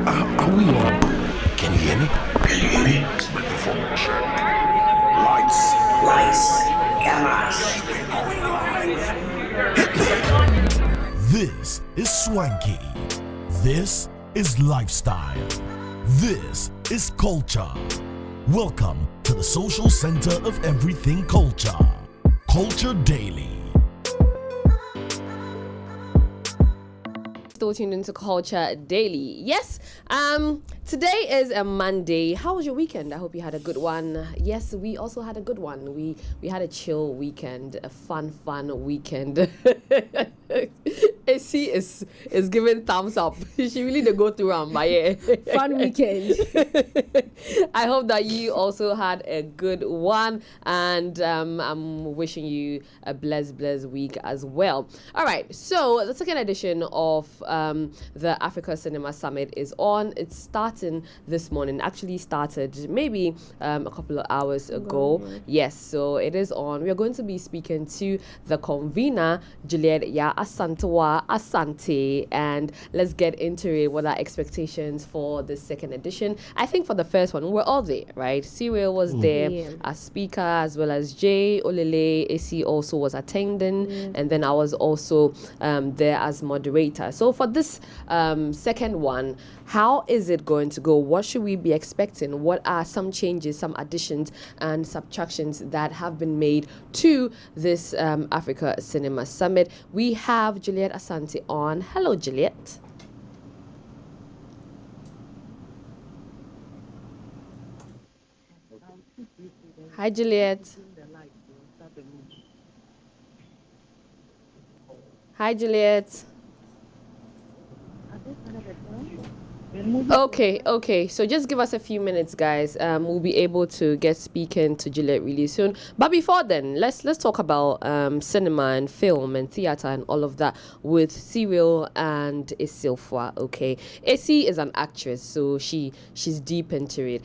Are we on? Can you hear me? Can you hear me? Microphone check. Lights. Cameras. This is swanky. This is lifestyle. This is culture. Welcome to the social center of everything culture. Culture Daily. Still tuned into Culture Daily. Yes, today is a Monday. How was your weekend? I hope you had a good one. Yes, we also had a good one. We had a chill weekend, a fun weekend. AC is giving thumbs up. She really did go through my fun weekend. I hope that you also had a good one, and I'm wishing you a blessed week as well. All right, so the second edition of the Africa Cinema Summit is on. It's starting this morning. Actually started maybe a couple of hours ago. Yes, so it is on. We are going to be speaking to the convener, Juliet Ya Asante, and let's get into it. What are expectations for the second edition? I think for the first one, we're all there, right? Cyril was there as speaker, as well as Jay Olele. AC also was attending, and then I was also there as moderator. So for this second one, how is it going to go? What should we be expecting? What are some changes, some additions and subtractions that have been made to this Africa Cinema Summit? We have Juliet Asante on. Hello, Juliet. Hi, Juliet. Hi, Juliet. Okay. So just give us a few minutes, guys. We'll be able to get speaking to Juliet really soon. But before then, let's talk about cinema and film and theater and all of that with Cyril and Isilfwa. Okay, Esi is an actress, so she's deep into it.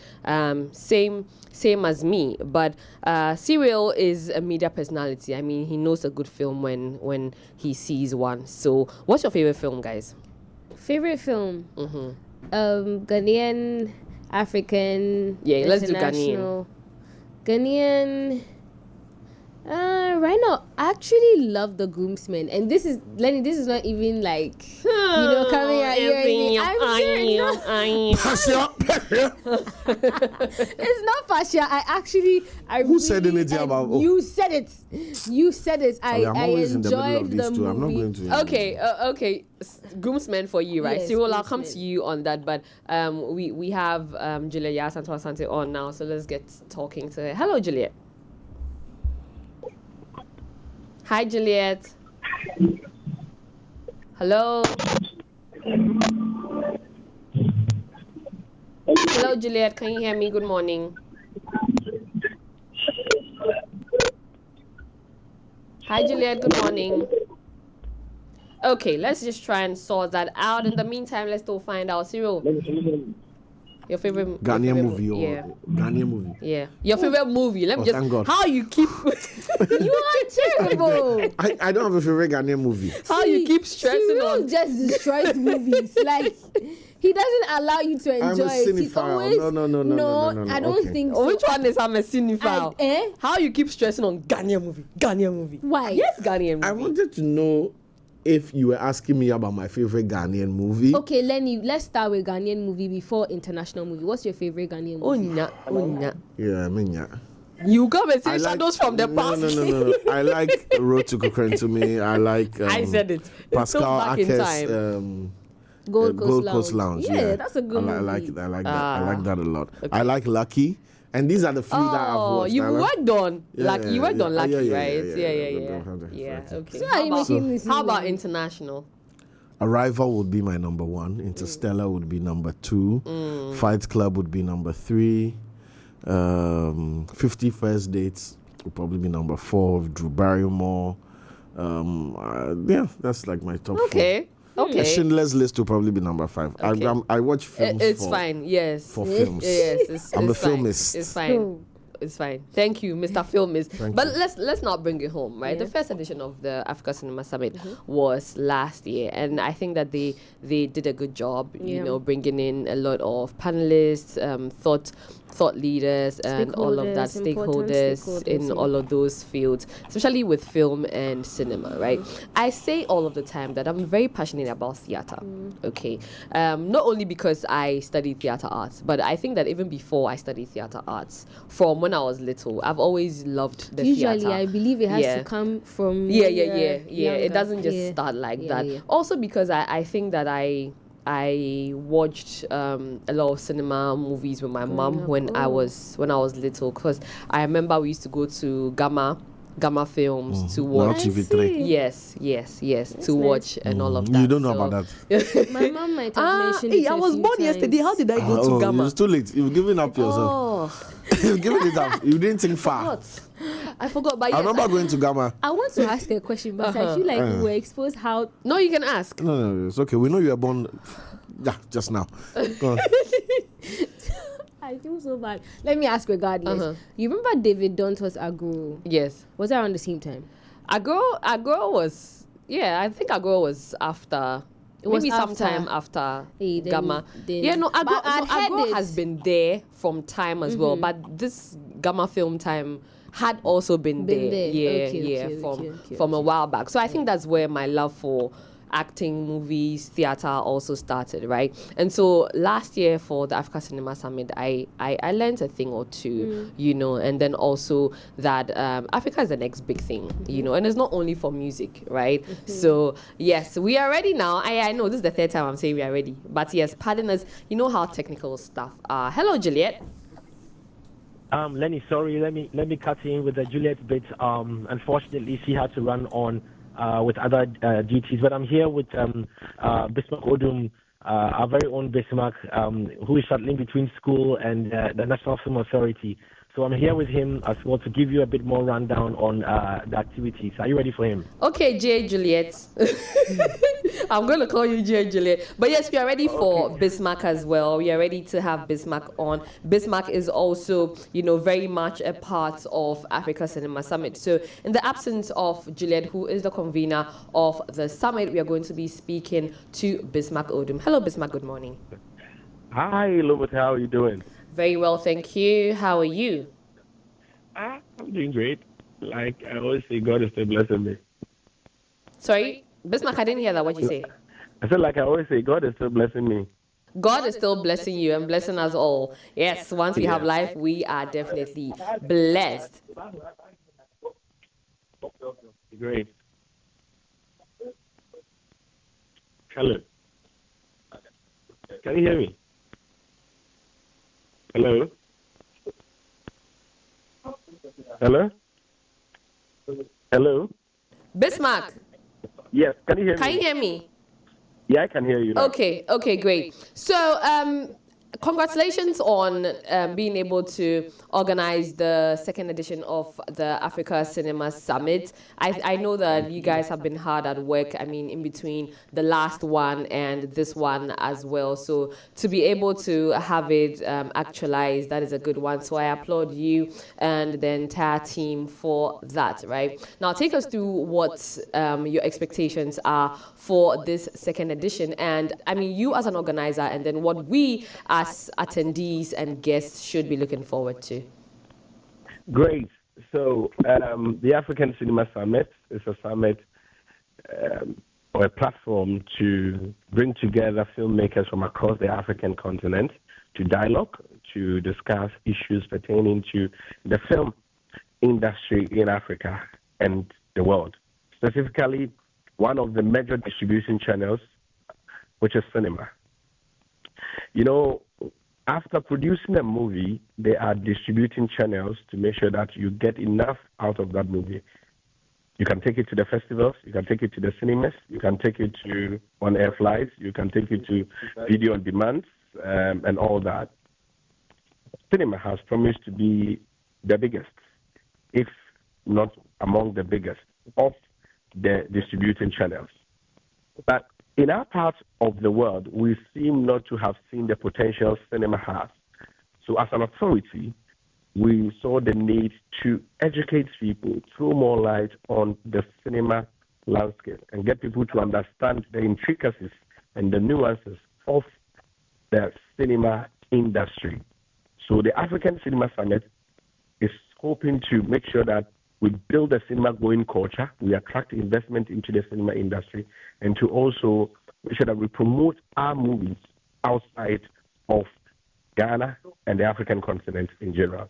Same as me, but Cyril is a media personality. I mean, he knows a good film when he sees one. So, what's your favorite film, guys? Favorite film? Ghanaian, African, yeah, let's do Ghanaian. Right now, I actually love The Groomsmen, and this is Lenny. This is not even like coming at you. It's not Pasha. Who said anything about? You said it. I enjoyed the movie. I'm not going to. Okay. Groomsmen for you, right? Yes, Cyril, I'll come to you on that. But we have Juliet Ya Asante on now, so let's get talking to her. Hello, Juliet. Hi, Juliet. Hello. Hello, Juliet. Can you hear me? Good morning. Hi, Juliet. Good morning. Okay, let's just try and sort that out. In the meantime, let's still find out. Cyril, your favorite Ghanaian movie Ghanaian movie. Yeah. Your favorite movie. Let me just... Thank God. How you keep... You are terrible. I don't have a favorite Ghanaian movie. How you keep stressing Cyril on... just destroys movies. Like, he doesn't allow you to enjoy it. He's always... No, I don't think so. Which one is I'm a cinephile? How you keep stressing on Ghanaian movie? Why? Yes, Ghanaian movie. I wanted to know if you were asking me about my favorite Ghanaian movie. Okay, Lenny, let's start with Ghanaian movie before international movie. What's your favorite Ghanaian movie? Onya. Yeah, I mean, yeah. You come and say shadows from the past. No. I like Road to Kokrentumi. I like I said it. Pascal Ake's Gold Coast Lounge. Yeah, that's a good movie. I like that. I like that a lot. Okay. I like Lucky. And these are the few that I've watched. You worked on Lucky. You worked on Lucky, yeah, right? Yeah. Okay. So how about international? Arrival would be my number 1. Interstellar would be number 2. Fight Club would be number 3. 50 First Dates would probably be number 4 with Drew Barrymore. That's like my top 4. Okay. Schindler's List will probably be number 5. Okay. I watch films. It's fine. Yes. For films. Yes. I'm a filmist. It's fine. it's fine. Thank you, Mr. Filmist. But you. let's not bring it home, right? Yeah. The first edition of the Africa Cinema Summit was last year, and I think that they did a good job, you know, bringing in a lot of panelists, thought leaders, and all of that, stakeholders in all of those fields, especially with film and cinema, right? I say all of the time that I'm very passionate about theater, okay? Not only because I studied theater arts, but I think that even before I studied theater arts, from when I was little, I've always loved the theater. Usually, I believe it has to come from Yeah. younger. It doesn't just start like that. Yeah. Also because I think that I watched a lot of cinema movies with my mom when I was little, because I remember we used to go to Gamma Films to watch. Now TV3. Yes, to watch and all of that. You don't know about that. My mom might have mentioned it I a was few born times. yesterday. How did I go to Gamma? It's too late. You've given up yourself. Oh, You've given it up. You didn't think far. what? I forgot. But I yes, remember going to Gamma. I want to ask a question, but I feel like we were exposed how. no, you can ask. No, it's okay. We know you were born. Yeah, just now. Go on. I feel so bad. Let me ask regardless. You remember David Donto's Agro? Yes. Was that around the same time? Agro was, I think Agro was after. was Maybe after. sometime after Hey, then- Gamma. then- Yeah, no, But I'd heard Agro it. has been there from time as well, but this Gamma film time had also been there. there. Yeah, Okay, from a while back. So I think that's where my love for acting, movies, theater also started, right? And so last year for the Africa Cinema Summit, I learned a thing or two, you know, and then also that Africa is the next big thing, you know, and it's not only for music, right? So yes, we are ready now. I know this is the third time I'm saying we are ready, but yes, pardon us. You know how technical stuff are. Hello, Juliet. Lenny, sorry, let me cut in with the Juliet bit. Unfortunately, she had to run on with other duties, but I'm here with Bismark Odum, our very own Bismark, who is shuttling between school and the National Film Authority. So I'm here with him as well to give you a bit more rundown on the activities. Are you ready for him? Okay, J. Juliet. I'm going to call you J. Juliet. But yes, we are ready for Bismark as well. We are ready to have Bismark on. Bismark is also, you know, very much a part of Africa Cinema Summit. So in the absence of Juliet, who is the convener of the summit, we are going to be speaking to Bismark Odum. Hello, Bismark. Good morning. Hi, Lubert. How are you doing? Very well, thank you. How are you? I'm doing great. Like I always say, God is still blessing me. Sorry, Bismark, I didn't hear that. What you say? I said, like I always say, God is still blessing me. God is still blessing you and blessing us all. Yes, once we have life, we are definitely blessed. Great. Hello. Can you hear me? Hello? Hello? Hello? Bismarck, Yes, can you hear can me? you hear me? Yeah, I can hear you now. Okay, great. So, congratulations on being able to organize the second edition of the Africa Cinema Summit. I know that you guys have been hard at work, I mean, in between the last one and this one as well. So to be able to have it actualized, that is a good one. So I applaud you and the entire team for that, right? Now take us through what your expectations are for this second edition. And I mean, you as an organizer, and then what we as attendees and guests should be looking forward to. Great. So the African Cinema Summit is a summit or a platform to bring together filmmakers from across the African continent to dialogue, to discuss issues pertaining to the film industry in Africa and the world. Specifically, one of the major distribution channels, which is cinema. You know, after producing a movie, they are distributing channels to make sure that you get enough out of that movie. You can take it to the festivals, you can take it to the cinemas, you can take it to on-air flights, you can take it to video on demand, and all that. Cinema has promised to be the biggest, if not among the biggest, of the distributing channels. But in our part of the world, we seem not to have seen the potential cinema has. So as an authority, we saw the need to educate people, throw more light on the cinema landscape, and get people to understand the intricacies and the nuances of the cinema industry. So the African Cinema Summit is hoping to make sure that we build a cinema-going culture, we attract investment into the cinema industry, and to also make sure that we promote our movies outside of Ghana and the African continent in general.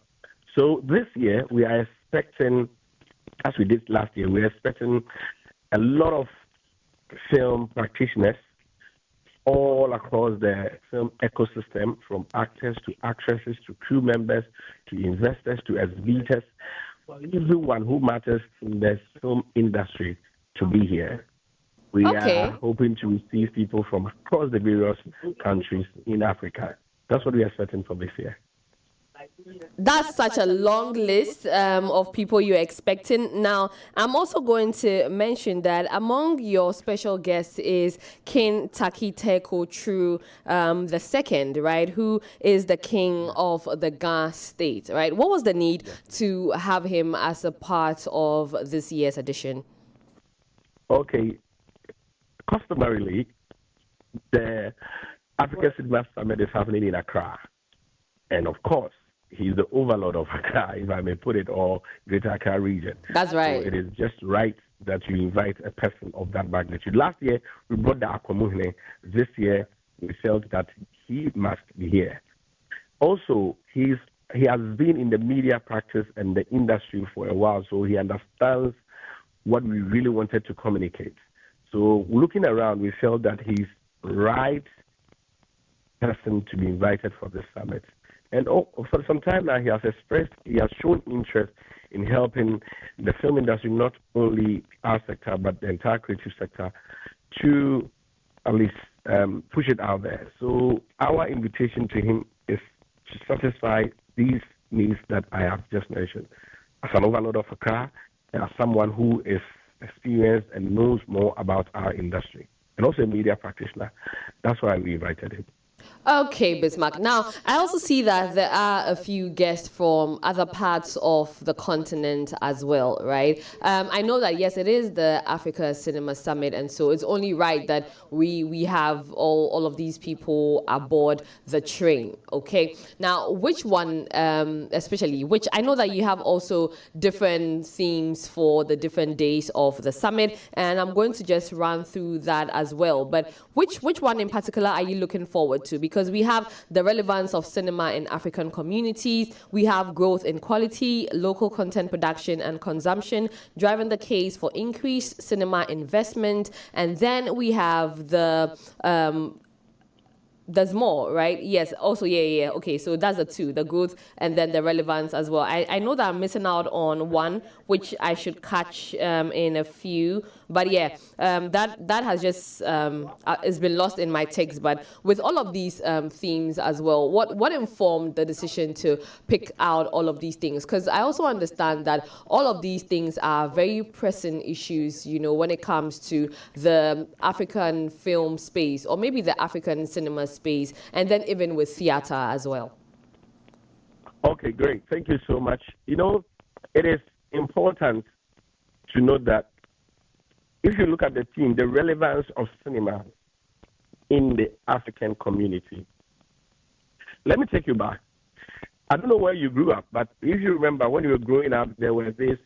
So this year, we are expecting, as we did last year, we're expecting a lot of film practitioners all across the film ecosystem, from actors to actresses to crew members to investors to exhibitors, everyone who matters in the film industry to be here. We are hoping to receive people from across the various countries in Africa. That's what we are expecting for this year. That's such a long list of people you're expecting. Now, I'm also going to mention that among your special guests is King Takiteko True the second, right, who is the king of the Ga state, right? What was the need to have him as a part of this year's edition? Okay. Customarily, the African Cinema Summit is happening in Accra. And of course, he's the overlord of Accra, if I may put it, or Greater Accra region. That's right. So it is just right that you invite a person of that magnitude. Last year, we brought the Akwamuhene. This year, we felt that he must be here. Also, he has been in the media practice and the industry for a while, so he understands what we really wanted to communicate. So looking around, we felt that he's right person to be invited for this summit. And for some time now, he has shown interest in helping the film industry, not only our sector, but the entire creative sector, to at least push it out there. So our invitation to him is to satisfy these needs that I have just mentioned. As an overlord of Accra, as someone who is experienced and knows more about our industry, and also a media practitioner. That's why we invited him. Okay, Bismark. Now, I also see that there are a few guests from other parts of the continent as well, right? I know that, yes, it is the Africa Cinema Summit, and so it's only right that we have all of these people aboard the train, okay? Now, which one, especially, which I know that you have also different themes for the different days of the summit, and I'm going to just run through that as well. But which one in particular are you looking forward to? Because we have the relevance of cinema in African communities, we have growth in quality, local content production and consumption, driving the case for increased cinema investment, and then we have the there's more, right? Yes. Also, yeah. Okay, so that's the two, the growth and then the relevance as well. I know that I'm missing out on one, which I should catch in a few. But yeah, that has just it's been lost in my text. But with all of these themes as well, what informed the decision to pick out all of these things? Because I also understand that all of these things are very pressing issues, you know, when it comes to the African film space or maybe the African cinema space, and then even with theater as well. Okay, great. Thank you so much. You know, it is important to note that if you look at the theme, the relevance of cinema in the African community. Let me take you back. I don't know where you grew up, but if you remember when you were growing up, there was this,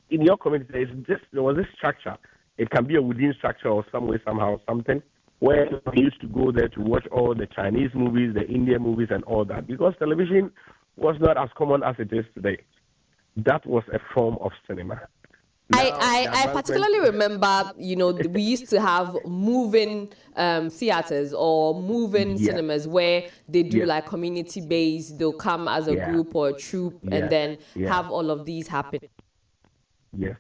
in your community, there was this structure. It can be a wooden structure or some way, somehow, something, where we used to go there to watch all the Chinese movies, the Indian movies, and all that, because television was not as common as it is today. That was a form of cinema. I particularly remember, you know, we used to have moving theaters or moving cinemas where they do like community-based, they'll come as a group or a troupe and then have all of these happen. Yes.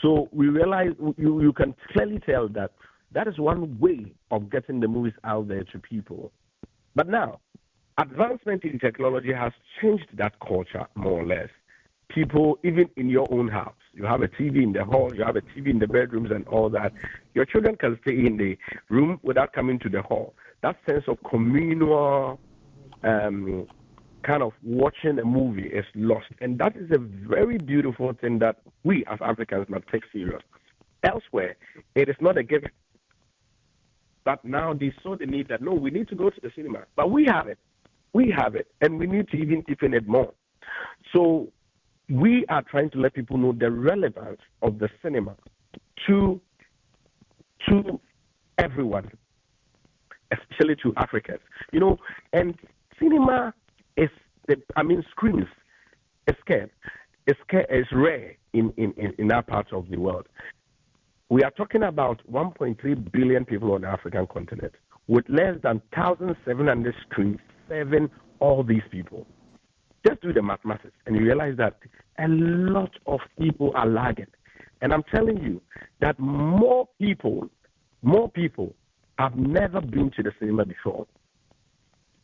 So we realize, you can clearly tell that is one way of getting the movies out there to people. But now, advancement in technology has changed that culture more or less. People, even in your own house, you have a TV in the hall, you have a TV in the bedrooms and all that. Your children can stay in the room without coming to the hall. That sense of communal kind kind of watching a movie is lost. And that is a very beautiful thing that we as Africans must take serious. Elsewhere, it is not a given. But now they saw the need that, no, we need to go to the cinema. But we have it. We have it. And we need to even deepen it more. So we are trying to let people know the relevance of the cinema to everyone, especially to Africans. You know, and cinema is, screens is scared. It's rare in our parts of the world. We are talking about 1.3 billion people on the African continent, with less than 1,700 screens serving all these people. Just do the mathematics, and you realize that a lot of people are lagging. And I'm telling you that more people have never been to the cinema before.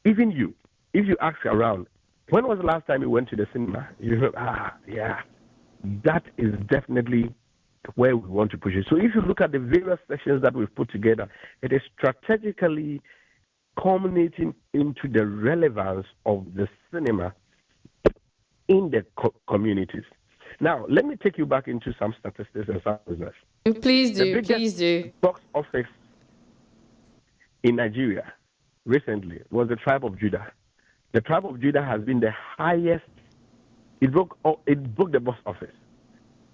Even you, if you ask around, when was the last time you went to the cinema? You heard, that is definitely where we want to push it. So if you look at the various sessions that we've put together, it is strategically culminating into the relevance of the cinema in the communities. Now, let me take you back into some statistics and some business. Please do. Box office in Nigeria recently was the Tribe of Judah. The Tribe of Judah has been the highest. It broke the box office,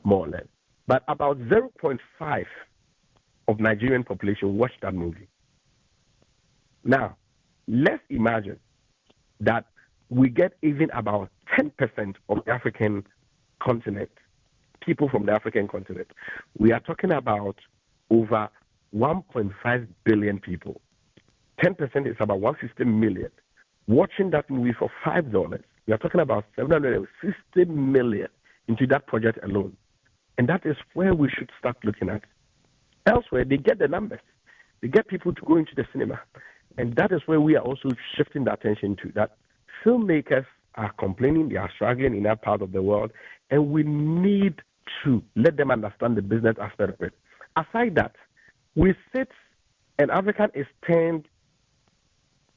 more or less. But about 0.5 of Nigerian population watched that movie. Now, let's imagine that we get even about 10% of the African continent, people from the African continent. We are talking about over 1.5 billion people. 10% is about 150 million. Watching that movie for $5, we are talking about 760 million into that project alone. And that is where we should start looking at. Elsewhere, they get the numbers. They get people to go into the cinema. And that is where we are also shifting the attention to, that filmmakers are complaining, they are struggling in that part of the world, and we need to let them understand the business aspect of it. Aside that, we sit, and African is turned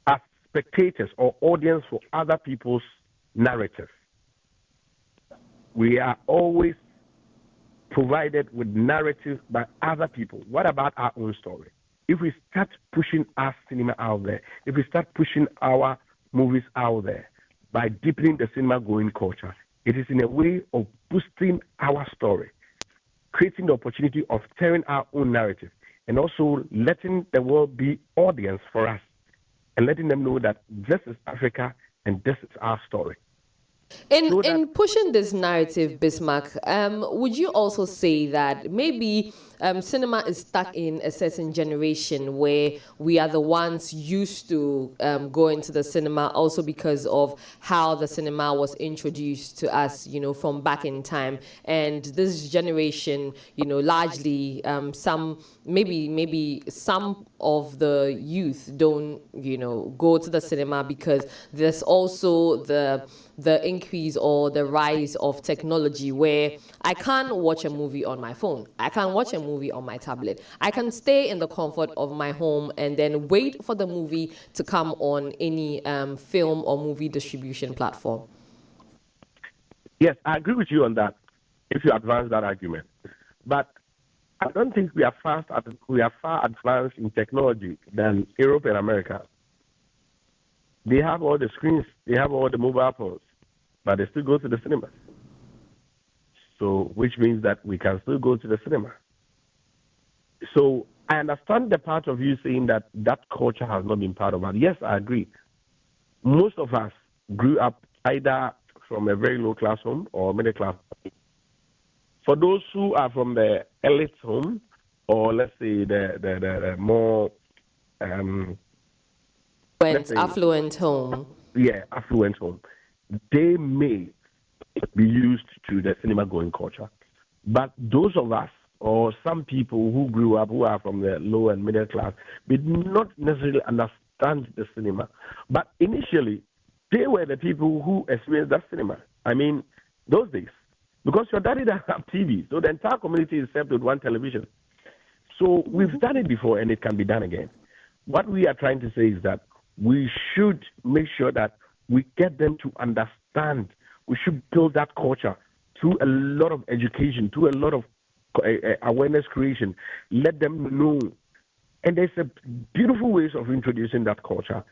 as spectators or audience for other people's narrative. We are always provided with narratives by other people. What about our own story? If we start pushing our cinema out there, if we start pushing our movies out there by deepening the cinema-going culture, it is in a way of boosting our story, creating the opportunity of telling our own narrative, and also letting the world be audience for us, and letting them know that this is Africa and this is our story. In pushing this narrative, Bismark, would you also say that maybe cinema is stuck in a certain generation where we are the ones used to going to the cinema, also because of how the cinema was introduced to us, from back in time, and this generation, largely maybe some of the youth don't, go to the cinema because there's also the increase or the rise of technology where I can't watch a movie on my phone. I can't watch a movie on my tablet. I can stay in the comfort of my home and then wait for the movie to come on any film or movie distribution platform. Yes, I agree with you on that, if you advance that argument. But I don't think we are far advanced in technology than Europe and America. They have all the screens, they have all the mobile phones, but they still go to the cinema. So, which means that we can still go to the cinema. So, I understand the part of you saying that culture has not been part of us. Yes, I agree. Most of us grew up either from a very low class home or middle class. For those who are from the elite home, or let's say the more affluent home. Yeah, affluent home. They may be used to the cinema going culture. But those of us, or some people who grew up, who are from the low and middle class, did not necessarily understand the cinema. But initially, they were the people who experienced that cinema. I mean, those days. Because your daddy doesn't have TV, so the entire community is served with one television. So we've done it before, and it can be done again. What we are trying to say is that we should make sure that we get them to understand. We should build that culture through a lot of education, through a lot of awareness creation. Let them know. And there's a beautiful ways of introducing that culture.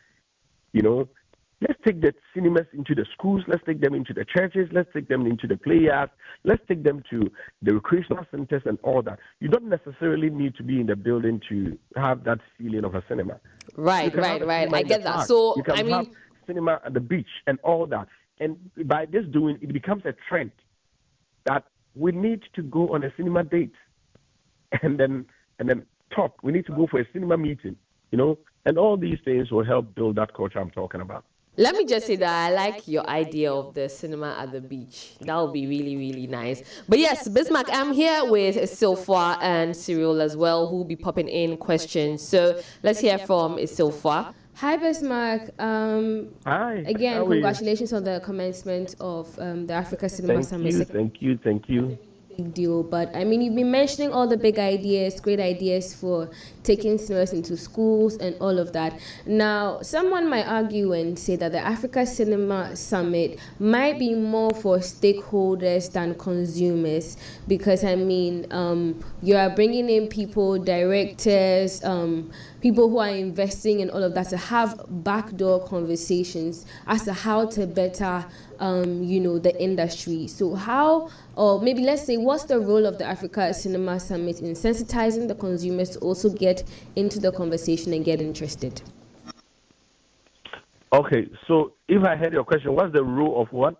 Let's take the cinemas into the schools. Let's take them into the churches. Let's take them into the players. Let's take them to the recreational centers and all that. You don't necessarily need to be in the building to have that feeling of a cinema. Right. I get that. So, you can have cinema at the beach and all that. And by this doing, it becomes a trend that we need to go on a cinema date and then talk. We need to go for a cinema meeting, and all these things will help build that culture I'm talking about. Let me just say that I like your idea of the cinema at the beach. That would be really, really nice. But yes, Bismark, I'm here with Silfa and Cyril as well, who will be popping in questions. So let's hear from Silfa. Hi, Bismark. Hi. Again, congratulations on the commencement of the Africa Cinema Summit. Thank you. Big deal, but I mean, you've been mentioning all the big ideas, great ideas for taking cinemas into schools and all of that. Now, someone might argue and say that the Africa Cinema Summit might be more for stakeholders than consumers, because I mean, you are bringing in people, directors, people who are investing and all of that, to have backdoor conversations as to how to better the industry. So how, or maybe let's say, what's the role of the Africa Cinema Summit in sensitizing the consumers to also get into the conversation and get interested? Okay, so if I heard your question, what's the role of what?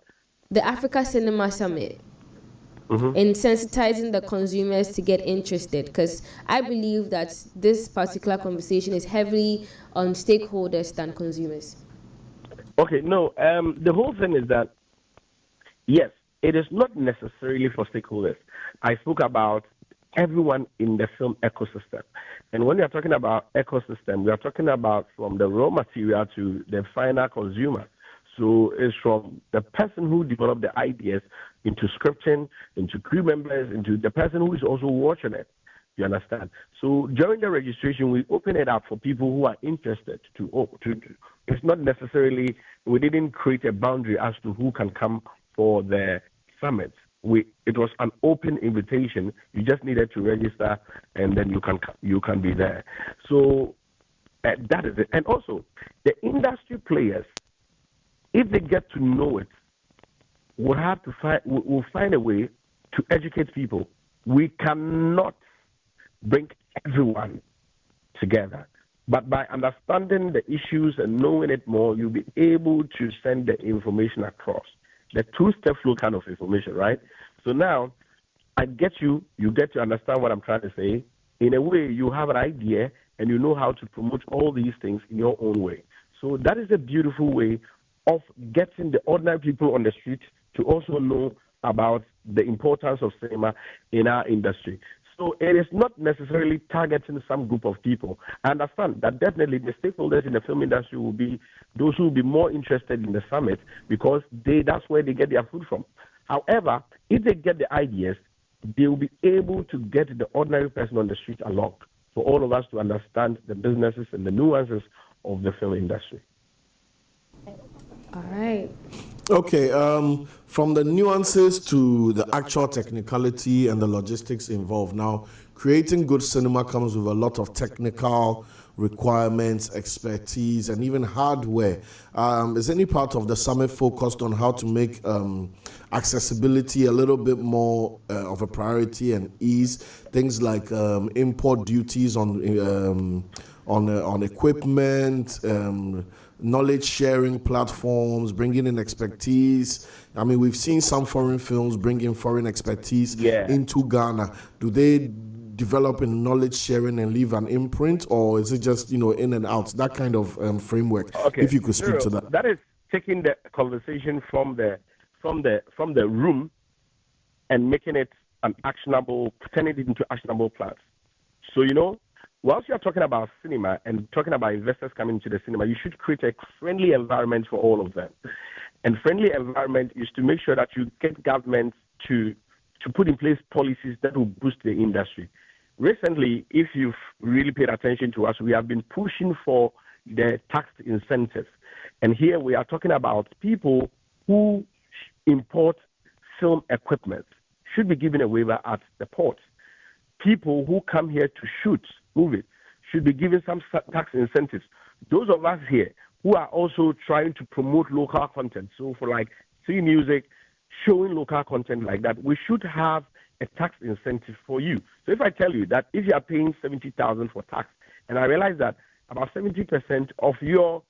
The Africa Cinema Summit. In sensitizing the consumers to get interested, because I believe that this particular conversation is heavily on stakeholders than consumers. Okay, no, the whole thing is that, yes, it is not necessarily for stakeholders. I spoke about everyone in the film ecosystem. And when we are talking about ecosystem, we are talking about from the raw material to the final consumer. So it's from the person who developed the ideas into scripting, into crew members, into the person who is also watching it. You understand? So during the registration, we open it up for people who are interested to it's not necessarily, we didn't create a boundary as to who can come for the summit. It was an open invitation. You just needed to register, and then you can be there. So that is it. And also, the industry players, if they get to know it, we'll find a way to educate people. We cannot bring everyone together, but by understanding the issues and knowing it more, you'll be able to send the information across. The two-step flow kind of information, right? So now, I get you get to understand what I'm trying to say. In a way, you have an idea and you know how to promote all these things in your own way. So that is a beautiful way of getting the ordinary people on the street to also know about the importance of cinema in our industry. So it is not necessarily targeting some group of people. I understand that definitely the stakeholders in the film industry will be those who will be more interested in the summit, because that's where they get their food from. However, if they get the ideas, they will be able to get the ordinary person on the street along, for all of us to understand the businesses and the nuances of the film industry. All right. Okay, from the nuances to the actual technicality and the logistics involved. Now, creating good cinema comes with a lot of technical requirements, expertise, and even hardware. Is any part of the summit focused on how to make accessibility a little bit more of a priority and ease? Things like import duties on equipment, knowledge sharing platforms, bringing in expertise. I mean, we've seen some foreign films bring in foreign expertise into Ghana. Do they develop in knowledge sharing and leave an imprint, or is it just in and out, that kind of framework? Okay. If you could speak to that. That is taking the conversation from the room and making it turning it into actionable plans. So whilst you are talking about cinema and talking about investors coming to the cinema, you should create a friendly environment for all of them. And friendly environment is to make sure that you get government to put in place policies that will boost the industry. Recently, if you've really paid attention to us, we have been pushing for the tax incentives. And here we are talking about people who import film equipment should be given a waiver at the port. People who come here to shoot movies should be given some tax incentives. Those of us here who are also trying to promote local content, so for like free music, showing local content like that, we should have a tax incentive for you. So if I tell you that if you are paying 70,000 for tax, and I realize that about 70% of your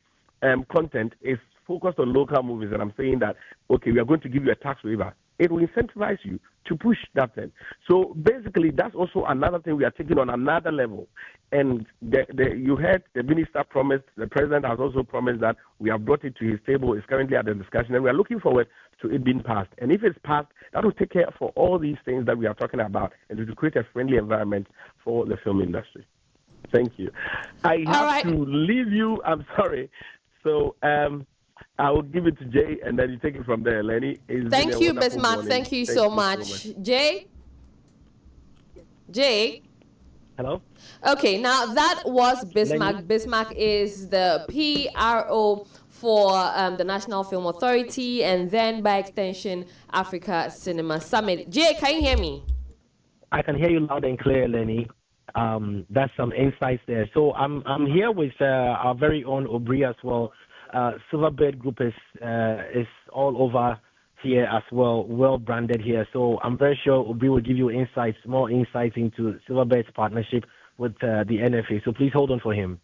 content is focused on local movies, and I'm saying that, okay, we are going to give you a tax waiver, it will incentivize you to push that thing. So basically, that's also another thing we are taking on another level. And you heard the minister promised, the president has also promised that we have brought it to his table. It's currently at the discussion, and we are looking forward to it being passed. And if it's passed, that will take care for all these things that we are talking about and to create a friendly environment for the film industry. Thank you. I have to leave you. I'm sorry. So I will give it to Jay, and then you take it from there, Lenny. Thank you, Bismark. Thank you so much. Jay? Jay? Hello? Okay, now that was Bismark. Lenny? Bismark is the PRO for the National Film Authority, and then by extension, Africa Cinema Summit. Jay, can you hear me? I can hear you loud and clear, Lenny. That's some insights there. So I'm here with our very own Aubrey as well. SilverBed Group is all over here as well, well branded here. So I'm very sure Aubrey will give you more insights into SilverBed's partnership with the NFA. So please hold on for him.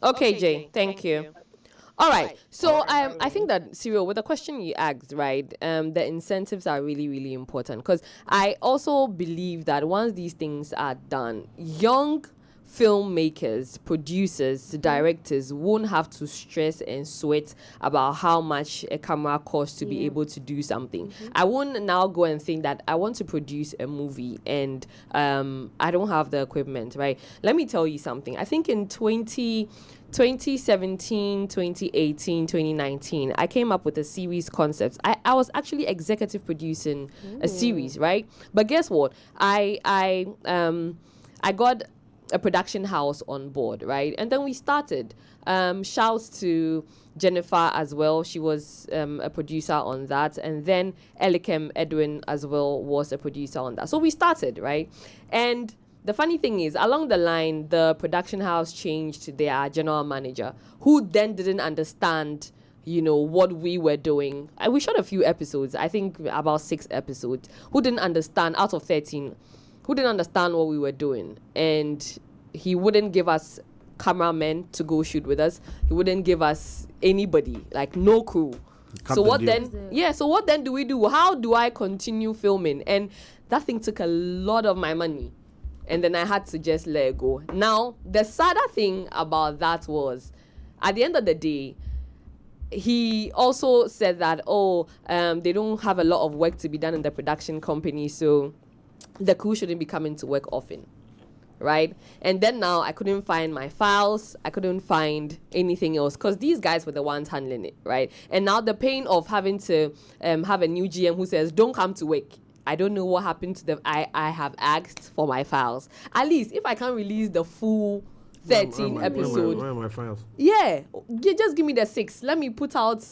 Okay, Jay. Thank you. All right. So I think that, Cyril, with the question you asked, right, the incentives are really, really important, because I also believe that once these things are done, young filmmakers, producers, directors won't have to stress and sweat about how much a camera costs to be able to do something. I won't now go and think that I want to produce a movie and I don't have the equipment, right? Let me tell you something. I think in 2017, 2018, 2019, I came up with a series concept. I was actually executive producing a series, right? But guess what? I got a production house on board, right? And then we started. Shouts to Jennifer as well. She was a producer on that. And then Elikem Edwin as well was a producer on that. So we started, right? And the funny thing is, along the line, the production house changed their general manager, who then didn't understand, what we were doing. We shot a few episodes, I think about 6 episodes, who didn't understand, out of 13, who didn't understand what we were doing. And he wouldn't give us cameramen to go shoot with us. He wouldn't give us anybody, like no crew. So what then? Yeah, so what then do we do? How do I continue filming? And that thing took a lot of my money. And then I had to just let it go. Now, the sadder thing about that was, at the end of the day, he also said that, they don't have a lot of work to be done in the production company, so the crew shouldn't be coming to work often, right? And then now I couldn't find my files. I couldn't find anything else, because these guys were the ones handling it, right? And now the pain of having to have a new GM who says, don't come to work. I don't know what happened to them. I have asked for my files. At least if I can't release the full 13 episode. Where are my files? Yeah, just give me the 6. Let me put out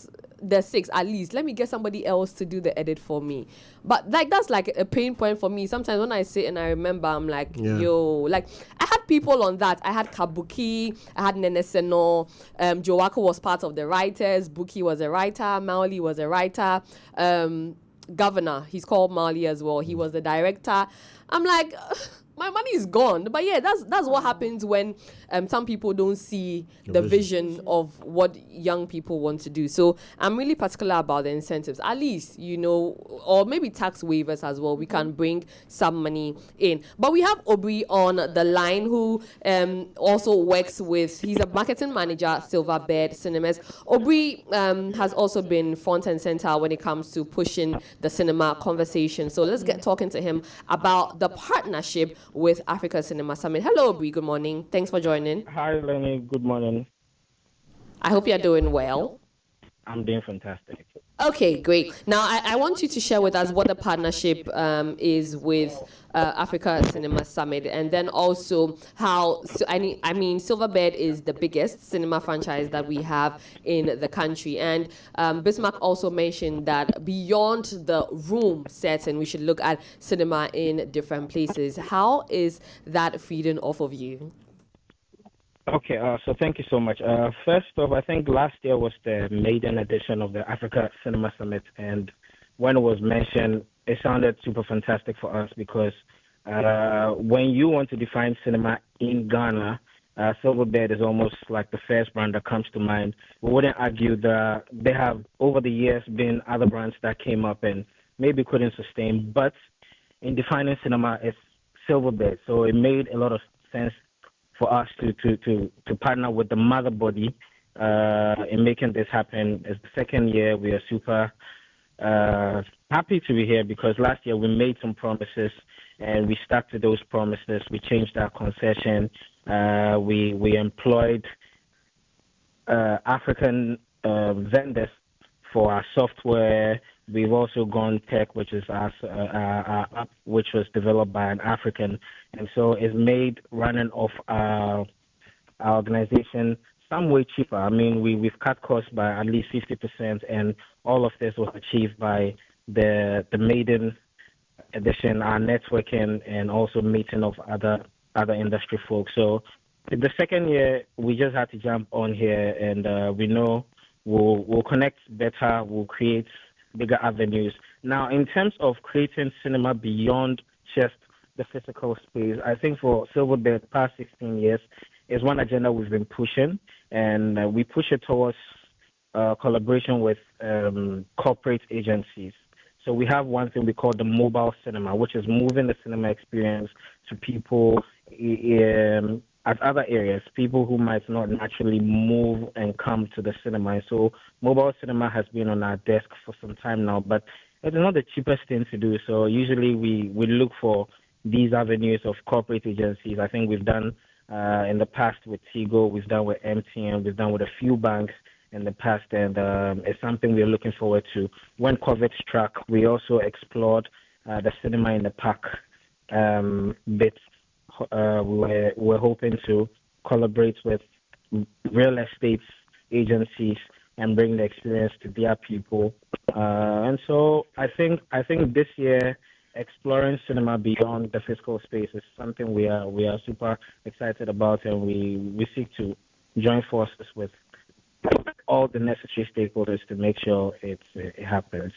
the 6 at least. Let me get somebody else to do the edit for me. But that's like a pain point for me. Sometimes when I sit and I remember, I'm like, I had people on that. I had Kabuki, I had Nene Seno, Joako was part of the writers, Buki was a writer, Maoli was a writer, Governor, he's called Mali as well, he was the director. I'm like, my money is gone. But yeah, that's what happens when some people don't see the vision of what young people want to do. So I'm really particular about the incentives, at least, or maybe tax waivers as well. We can bring some money in. But we have Aubrey on the line, who also works he's a marketing manager at SilverBeds Cinemas. Aubrey has also been front and center when it comes to pushing the cinema conversation. So let's get talking to him about the partnership with Africa Cinema Summit. Hello, Aubrey. Good morning. Thanks for joining. Hi, Lenny. Good morning. I hope you're doing well. I'm doing fantastic. Okay, great. Now, I want you to share with us what the partnership is with Africa Cinema Summit, and then also how, I mean, Silverbed is the biggest cinema franchise that we have in the country. And Bismarck also mentioned that beyond the room setting, we should look at cinema in different places. How is that feeding off of you? Okay, so thank you so much. First off, I think last year was the maiden edition of the Africa Cinema Summit, and when it was mentioned, it sounded super fantastic for us because when you want to define cinema in Ghana, Silverbed is almost like the first brand that comes to mind. We wouldn't argue that there have over the years been other brands that came up and maybe couldn't sustain, but in defining cinema, it's Silverbed, so it made a lot of sense for us to partner with the mother body in making this happen. It's the second year. We are super happy to be here because last year we made some promises and we stuck to those promises. We changed our concession. We employed African vendors for our software. We've also gone tech, which is our app, which was developed by an African, and so it's made running of our organization some way cheaper. I mean, we've cut costs by at least 50%, and all of this was achieved by the maiden edition, our networking, and also meeting of other industry folks. So the second year, we just had to jump on here, and we know we'll connect better, we'll create bigger avenues. Now, in terms of creating cinema beyond just the physical space, I think for Silverbed, the past 16 years is one agenda we've been pushing, and we push it towards collaboration with corporate agencies. So we have one thing we call the mobile cinema, which is moving the cinema experience to people at other areas, people who might not naturally move and come to the cinema. And so mobile cinema has been on our desk for some time now, but it's not the cheapest thing to do. So usually we look for these avenues of corporate agencies. I think we've done in the past with Tigo, we've done with MTN, we've done with a few banks in the past, and it's something we're looking forward to. When COVID struck, we also explored the cinema in the park bit. We're hoping to collaborate with real estate agencies and bring the experience to their people. And so I think this year exploring cinema beyond the physical space is something we are super excited about, and we seek to join forces with all the necessary stakeholders to make sure it happens.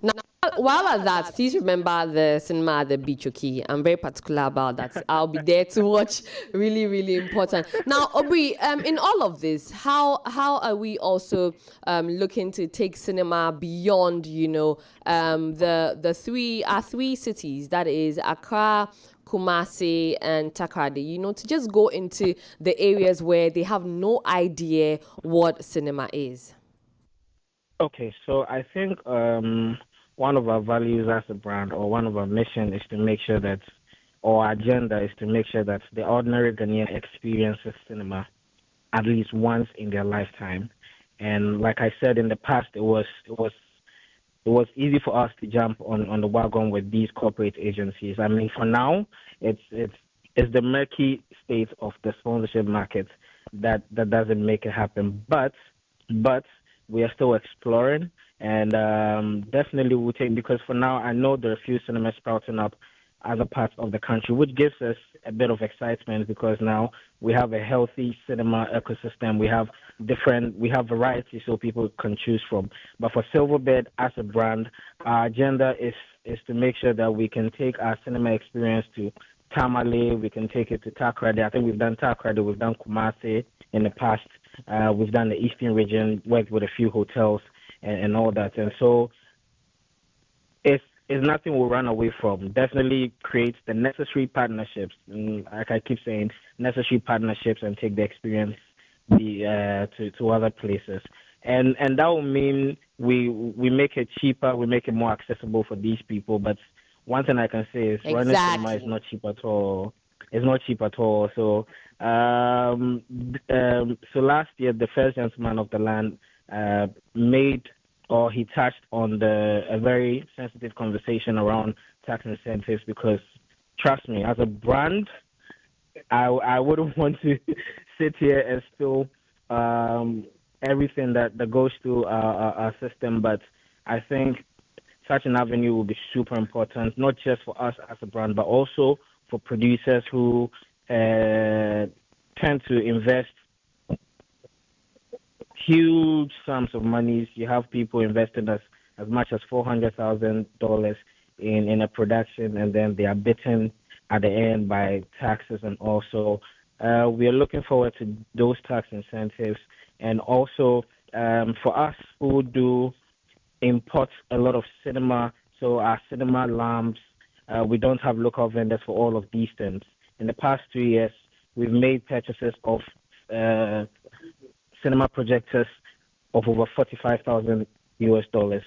Now, while at that, please remember the cinema at the beach, okay? I'm very particular about that. I'll be there to watch. Really, really important. Now, Aubrey, in all of this, how are we also looking to take cinema beyond, our three cities, that is Accra, Kumasi, and Takoradi, to just go into the areas where they have no idea what cinema is? Okay, so I think one of our values as a brand, or one of our mission, is to make sure that, or our agenda is to make sure that the ordinary Ghanaian experiences cinema at least once in their lifetime. And like I said in the past, it was easy for us to jump on the wagon with these corporate agencies. I mean, for now, it's the murky state of the sponsorship market that doesn't make it happen. But we are still exploring, and definitely we'll take, because for now I know there are a few cinemas sprouting up other parts of the country, which gives us a bit of excitement because now we have a healthy cinema ecosystem. We have variety so people can choose from. But for Silverbed as a brand, our agenda is to make sure that we can take our cinema experience to Tamale, we can take it to Takoradi. I think we've done Takoradi, we've done Kumasi in the past. We've done the Eastern region, worked with a few hotels and all that. And so it's nothing we'll run away from. Definitely create the necessary partnerships. Like I keep saying, necessary partnerships, and take the experience to other places. And that will mean we make it cheaper, we make it more accessible for these people. But one thing I can say is running cinema is not cheap at all. It's not cheap at all. So so last year, the first gentleman of the land made or he touched on a very sensitive conversation around tax incentives, because trust me, as a brand, I wouldn't want to sit here and spill everything that goes through our system, but I think such an avenue will be super important, not just for us as a brand, but also for producers who tend to invest huge sums of monies. You have people investing as much as $400,000 in a production, and then they are bitten at the end by taxes. And also, we are looking forward to those tax incentives. And also, for us who do import a lot of cinema, so our cinema lamps, we don't have local vendors for all of these things. In the past 2 years, we've made purchases of cinema projectors of over $45,000.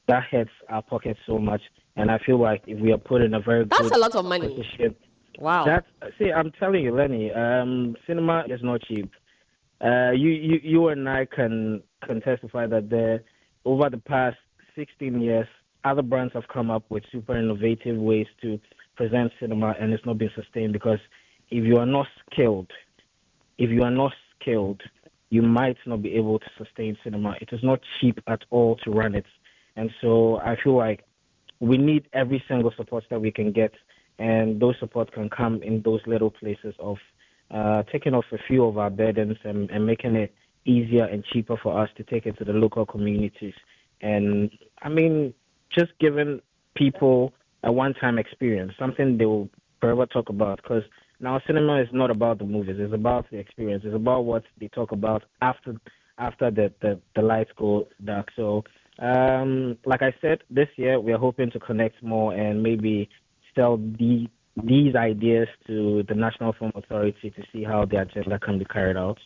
That hurts our pockets so much, and I feel like if we are put in a very That's a lot of money. position, Wow. I'm telling you, Lenny, cinema is not cheap. You and I can testify that over the past 16 years, other brands have come up with super innovative ways to present cinema, and it's not been sustained, because if you are not skilled, you might not be able to sustain cinema. It is not cheap at all to run it. And so I feel like we need every single support that we can get, and those support can come in those little places of taking off a few of our burdens and making it easier and cheaper for us to take it to the local communities. And I mean, just giving people a one-time experience, something they will forever talk about, because now cinema is not about the movies, it's about the experience, it's about what they talk about after the lights go dark. So like I said, this year we are hoping to connect more and maybe sell these ideas to the National Film Authority to see how the agenda can be carried out.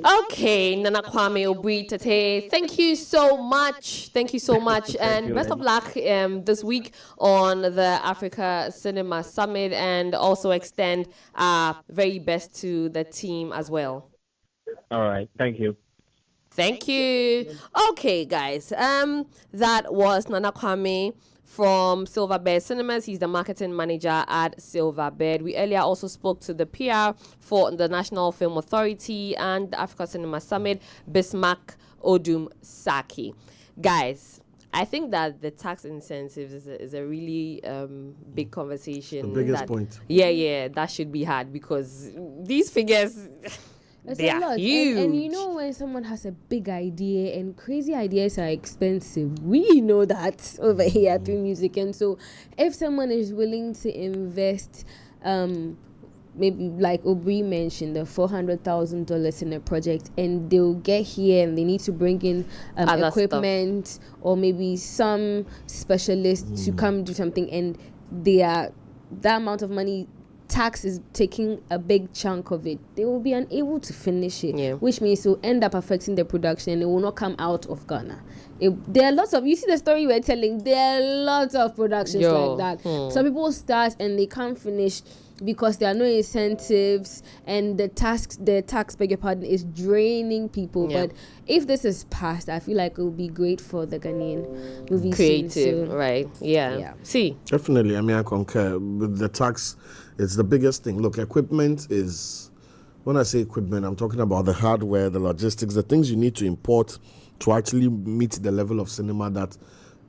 Okay, Nana Kwame Obui Tate, thank you so much. Thank you so much. And you, best of Lenny. luck this week on the Africa Cinema Summit, and also extend our very best to the team as well. All right, thank you. Thank you. Okay, guys. That was Nana Kwame from SilverBeds Cinemas. He's the marketing manager at SilverBed. We earlier also spoke to the PR for the National Film Authority and the Africa Cinema Summit, Bismark Odum Saki. Guys, I think that the tax incentives is a really big conversation. The biggest point. Yeah, that should be had, because these figures... It's They a are lot. huge. And you know, when someone has a big idea, and crazy ideas are expensive, we know that over here at Film Music. And so if someone is willing to invest, maybe like Aubrey mentioned, the $400,000 in a project, and they'll get here and they need to bring in Other equipment or maybe some specialists to come do something, and that amount of money, tax is taking a big chunk of it, they will be unable to finish it, which means it will end up affecting the production and it will not come out of Ghana. There are lots of, you see the story we're telling, there are lots of productions like that. Some people start and they can't finish because there are no incentives, and the tax, beg your pardon, is draining people. But if this is passed, I feel like it will be great for the Ghanaian movie creative, scene, so. right? Yeah. See, Definitely. I mean, I concur with the tax. It's the biggest thing. Look, equipment is, when I say equipment, I'm talking about the hardware, the logistics, the things you need to import to actually meet the level of cinema that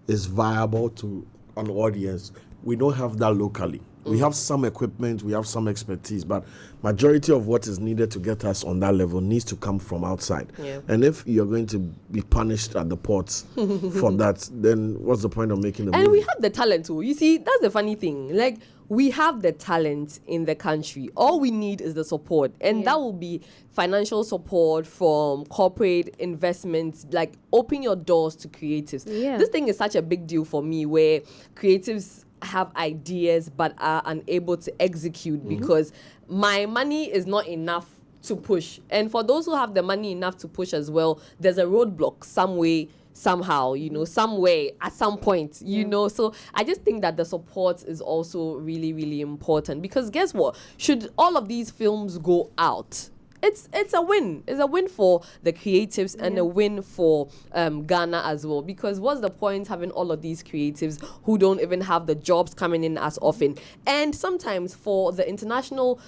is viable to an audience. We don't have that locally. We have some equipment, we have some expertise, but majority of what is needed to get us on that level needs to come from outside. And if you're going to be punished at the ports for that, then what's the point of making the movie? and we have the talent too. You see, that's the funny thing. Like, we have the talent in the country. All we need is the support, and that will be financial support from corporate investments. Like, open your doors to creatives. This thing is such a big deal for me, where creatives have ideas but are unable to execute because my money is not enough to push. And for those who have the money enough to push as well, there's a roadblock some way, somehow, some way, at some point, So I just think that the support is also really, really important, because guess what? Should all of these films go out, it's a win. It's a win for the creatives and a win for Ghana as well. Because what's the point having all of these creatives who don't even have the jobs coming in as often? And sometimes for the international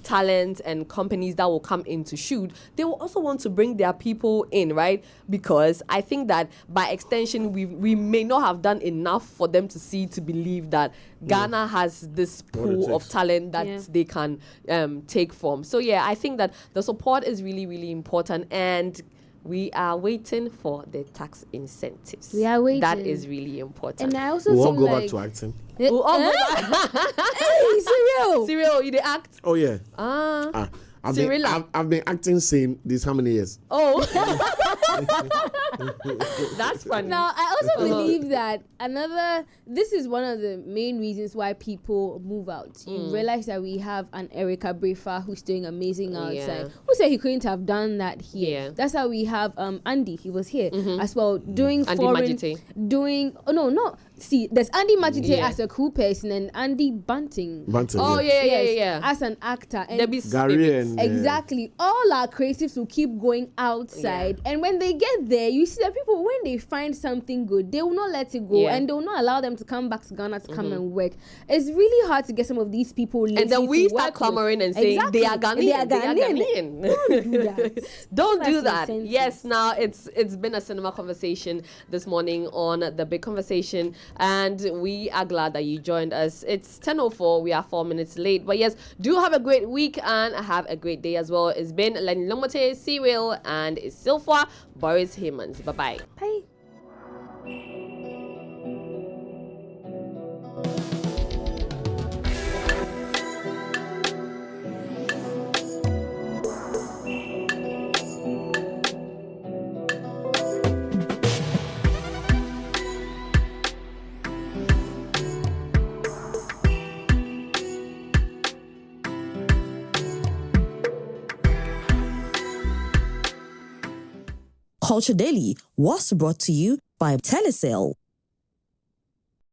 talent and companies that will come in to shoot, they will also want to bring their people in, right? Because I think that by extension, we may not have done enough for them to see, to believe that Ghana has this pool of talent that they can take from. So yeah, I think that the support is really, really important, and we are waiting for the tax incentives. We are waiting. That is really important. And I also We'll all think go like, back to acting. We'll all go back. Hey, Cyril! Cyril, you the act? Oh yeah. I've been acting same this how many years? Oh. That's funny. Now, I also believe that this is one of the main reasons why people move out. You realize that we have an Erica Brefa who's doing amazing outside. Who said he couldn't have done that here? Yeah. That's how we have Andy. He was here as well, doing Andy foreign, Majite. doing, see, there's Andy Majite as a cool person and Andy Bunting. Oh, yeah. As an actor. And Gary and exactly. All our creatives will keep going outside. And when they get there, you see that people, when they find something good, they will not let it go. And they will not allow them to come back to Ghana to come and work. It's really hard to get some of these people lazy. And then we start clamoring and saying, they are Ghanaian. They are Ghanaian. Don't do that. Don't do that. Yes, now it's been a cinema conversation this morning on The Big Conversation. And we are glad that you joined us. It's 10:04. We are 4 minutes late. But yes, do have a great week and have a great day as well. It's been Lenny Lomote, Cyril, and Silfa Boris Hemans. Bye-bye. Bye. Culture Daily was brought to you by Telecel.